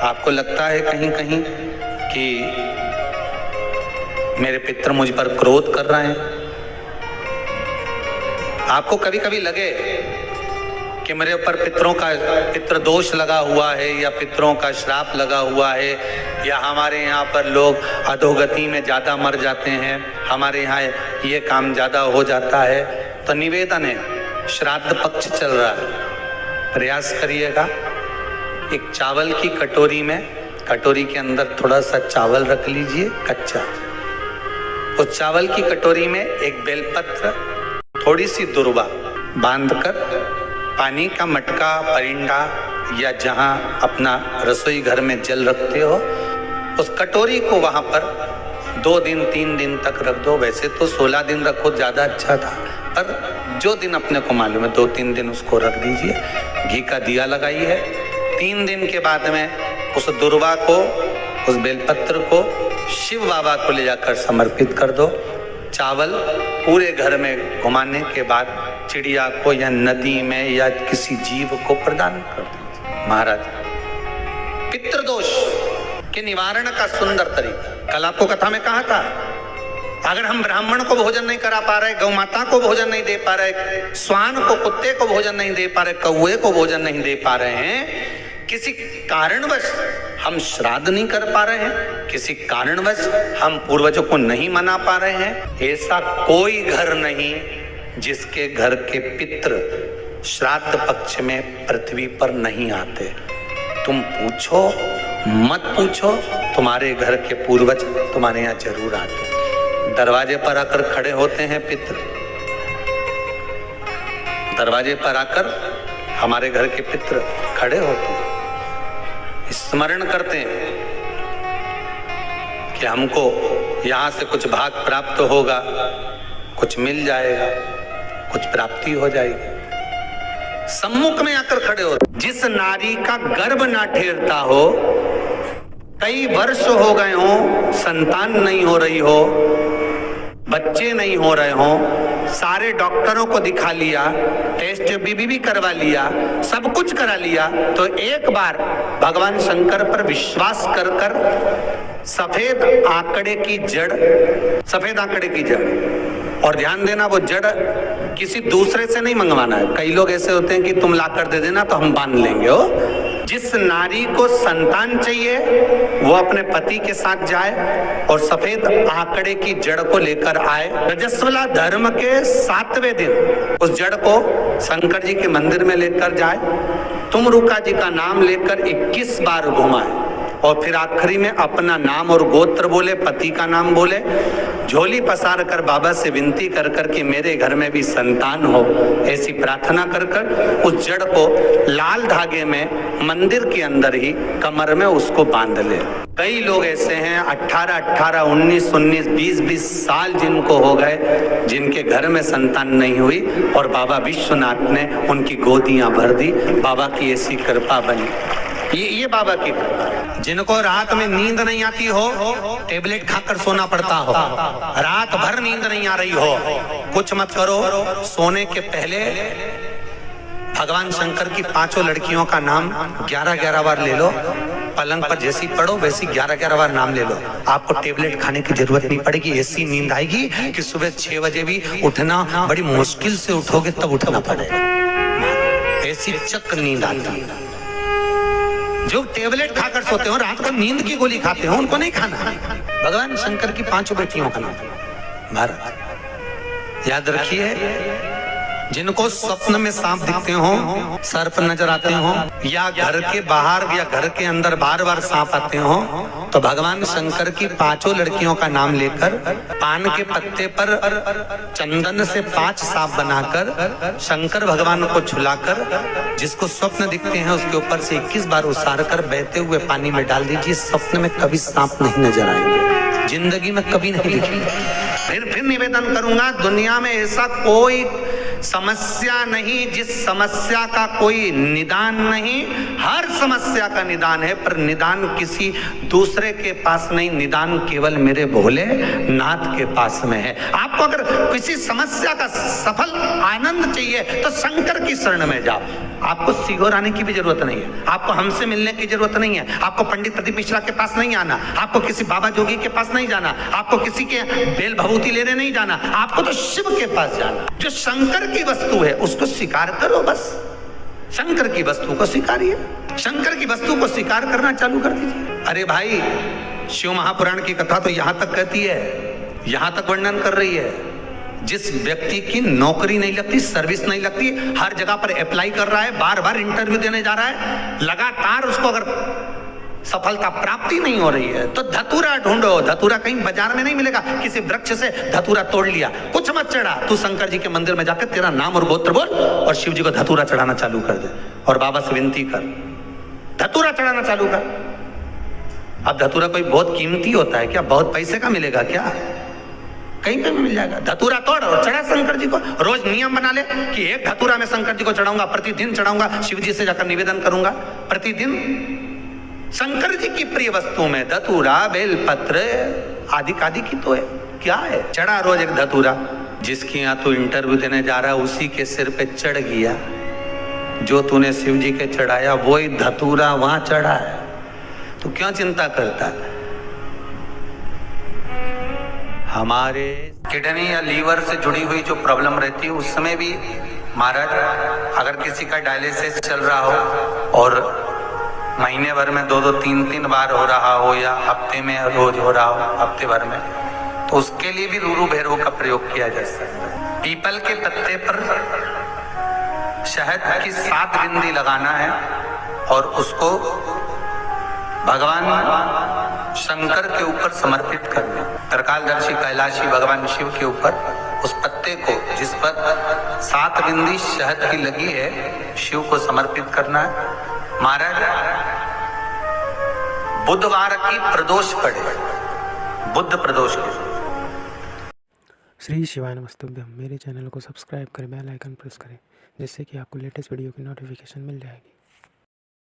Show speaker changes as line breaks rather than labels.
आपको लगता है कहीं कहीं कि मेरे पितर मुझ पर क्रोध कर रहे हैं? आपको कभी कभी लगे कि मेरे ऊपर पितृ दोष लगा हुआ है या पितरों का श्राप लगा हुआ है, या हमारे यहाँ पर लोग अधोगति में ज़्यादा मर जाते हैं, हमारे यहाँ ये काम ज़्यादा हो जाता है, तो निवेदन है, श्राद्ध पक्ष चल रहा है, प्रयास करिएगा। एक चावल की कटोरी में, कटोरी के अंदर थोड़ा सा चावल रख लीजिए कच्चा, उस चावल की कटोरी में एक बेलपत्र, थोड़ी सी दुर्वा बांधकर पानी का मटका, परिंदा या जहां अपना रसोई घर में जल रखते हो, उस कटोरी को वहां पर 2 दिन 3 दिन तक रख दो। वैसे तो 16 दिन रखो, ज्यादा अच्छा था, पर जो दिन अपने को मालूम है 2-3 दिन उसको रख दीजिए। घी का दिया लगाइए। 3 दिन के बाद में उस दुर्वा को, उस बेलपत्र को शिव बाबा को ले जाकर समर्पित कर दो। चावल पूरे घर में घुमाने के बाद चिड़िया को या नदी में या किसी जीव को प्रदान कर दीजिए। महाराज, पितृदोष के निवारण का सुंदर तरीका कल आपको कथा में कहा था। अगर हम ब्राह्मण को भोजन नहीं करा पा रहे, गौ माता को भोजन नहीं दे पा रहे, स्वान को, कुत्ते को भोजन नहीं दे पा रहे, कौवे को भोजन नहीं दे पा रहे हैं, किसी कारणवश हम श्राद्ध नहीं कर पा रहे हैं, किसी कारणवश हम पूर्वजों को नहीं मना पा रहे हैं, ऐसा कोई घर नहीं जिसके घर के पितृ श्राद्ध पक्ष में पृथ्वी पर नहीं आते। तुम पूछो मत पूछो, तुम्हारे घर के पूर्वज तुम्हारे यहाँ जरूर आते। दरवाजे पर आकर खड़े होते हैं पितृ, दरवाजे पर आकर हमारे घर के पितृ खड़े होते हैं, स्मरण करते हैं कि हमको यहाँ से कुछ भाग प्राप्त होगा, कुछ मिल जाएगा, कुछ प्राप्ति हो जाएगी। सम्मुख में आकर खड़े हो। जिस नारी का गर्भ ना ठेरता हो, कई वर्ष हो गए हो, संतान नहीं हो रही हो, बच्चे नहीं हो रहे हो, सारे डॉक्टरों को दिखा लिया, टेस्ट भी करवा लिया, सब कुछ करा लिया, तो एक बार भगवान शंकर पर विश्वास कर कर सफेद आंकड़े की जड़, सफेद आंकड़े की जड़, और ध्यान देना वो जड़ किसी दूसरे से नहीं मंगवाना है। कई लोग ऐसे होते हैं कि तुम ला कर दे देना तो हम बांध लेंगे। हो जिस नारी को संतान चाहिए वो अपने पति के साथ जाए और सफेद आंकड़े की जड़ को लेकर आए। रजस्वला धर्म के 7वें दिन उस जड़ को शंकर जी के मंदिर में लेकर जाए, तुमरुका जी का नाम लेकर 21 बार घुमाए और फिर आखिरी में अपना नाम और गोत्र बोले, पति का नाम बोले, झोली पसार कर बाबा से विनती कर कर कि मेरे घर में भी संतान हो, ऐसी प्रार्थना कर कर उस जड़ को लाल धागे में मंदिर के अंदर ही कमर में उसको बांध ले। कई लोग ऐसे हैं 18, 19, 20 साल जिनको हो गए, जिनके घर में संतान नहीं हुई और बाबा विश्वनाथ ने उनकी गोदियां भर दी। बाबा की ऐसी कृपा बनी। ये बाबा की कृपा। जिनको रात में नींद नहीं आती हो, टेबलेट खाकर सोना पड़ता हो, रात भर नींद नहीं आ रही हो, कुछ मत करो, सोने के पहले भगवान शंकर की 5 लड़कियों का नाम 11-11 बार ले लो, पलंग पर जैसी पढ़ो वैसी 11-11 बार नाम ले लो। आपको टेबलेट खाने की जरूरत नहीं पड़ेगी, ऐसी नींद आएगी कि सुबह 6 बजे भी उठना बड़ी मुश्किल से उठोगे तब उठना पड़ेगा, ऐसी चक्र नींद आती है। जो टेबलेट खाकर सोते हो, रात को नींद की गोली खाते हो, उनको नहीं खाना। भगवान शंकर की 5 बेटियों का नाम भारत। याद रखिए, जिनको स्वप्न में सांप दिखते हो, सर्प नजर आते हो, या घर के बाहर या घर के अंदर बार-बार सांप आते हो, तो भगवान शंकर की 5 लड़कियों का नाम लेकर पान के पत्ते पर चंदन से 5 सांप बनाकर शंकर भगवान को झुलाकर जिसको स्वप्न दिखते हैं उसके ऊपर से 21 बार उसार कर बहते हुए पानी में डाल दीजिए। स्वप्न में कभी सांप नहीं नजर आएंगे, जिंदगी में कभी नहीं दिखेंगे। फिर निवेदन करूंगा, दुनिया में ऐसा कोई समस्या नहीं, जिस समस्या का कोई निदान नहीं, हर समस्या का निदान है, पर निदान किसी दूसरे के पास नहीं, निदान केवल मेरे भोले नाथ के पास में है। आपको अगर किसी समस्या का सफल आनंद चाहिए तो शंकर की शरण में जाओ। आपको सीहोर आने की भी जरूरत नहीं है, आपको हमसे मिलने की जरूरत नहीं है, आपको पंडित प्रदीप मिश्रा के पास नहीं आना, आपको किसी बाबा जोगी के पास नहीं जाना, आपको किसी के बेल भभूति लेने नहीं जाना, आपको तो शिव के पास जाना। जो शंकर की वस्तु है उसको स्वीकार करो, बस शंकर की वस्तु को स्वीकारिए, शंकर की वस्तु को स्वीकार करना चालू कर दीजिए। अरे भाई, शिव महापुराण की कथा तो यहां तक कहती है, यहां तक वर्णन कर रही है, जिस व्यक्ति की नौकरी नहीं लगती, सर्विस नहीं लगती, हर जगह पर अप्लाई कर रहा है, बार बार इंटरव्यू देने जा रहा है, लगातार उसको अगर सफलता प्राप्ति नहीं हो रही है तो धतूरा ढूंढो। धतूरा कहीं बाजार में नहीं मिलेगा, किसी वृक्ष से धतूरा तोड़ लिया, कुछ मत चढ़ा, तू शंकर जी के मंदिर में जाकर तेरा नाम और गोत्र बोल और शिव जी को धतूरा चढ़ाना चालू कर दे और बाबा से विनती कर, धतूरा चढ़ाना चालू कर। अब धतूरा कोई बहुत कीमती होता है क्या? बहुत पैसे का मिलेगा क्या? कहीं पे भी मिल जाएगा। धतूरा तोड़ और चढ़ा शंकर जी को। रोज नियम बना ले कि एक धतूरा मैं शंकर जी को चढ़ाऊंगा, प्रतिदिन चढ़ाऊंगा, शिव जी से जाकर निवेदन करूंगा प्रतिदिन। शंकर जी की प्रिय वस्तु में धतूरा, बेलपत्र आदि की तो है, क्या है? चढ़ा रोज एक धतूरा। जिसकी यहाँ तू इंटरव्यू देने जा रहा है उसी के सिर पे चढ़ गया, जो तूने शिव जी के चढ़ाया वही धतूरा वहां चढ़ा है, तो क्यों चिंता करता है? हमारे किडनी या लीवर से जुड़ी हुई जो प्रॉब्लम रहती है उस समय भी महाराज, अगर किसी का डायलिसिस चल रहा हो और महीने भर में 2-2, 3-3 बार हो रहा हो या हफ्ते में रोज हो रहा हो, हफ्ते भर में, तो उसके लिए भी रूरू भैरव का प्रयोग किया जा सकता है। पीपल के पत्ते पर शहद की 7 बिंदी लगाना है और उसको भगवान शंकर के ऊपर समर्पित करना। त्रिकालदर्शी कैलाशी भगवान शिव के ऊपर उस पत्ते को, जिस पर 7 बिंदी शहद की लगी है, शिव को समर्पित करना है। महाराज, बुधवार की प्रदोष पड़े, बुद्ध प्रदोष के।
श्री शिवाय नमस्तुभ्यम। मेरे चैनल को सब्सक्राइब करें, बेल आइकन प्रेस करें, जिससे कि आपको लेटेस्ट वीडियो की नोटिफिकेशन मिल जाएगी।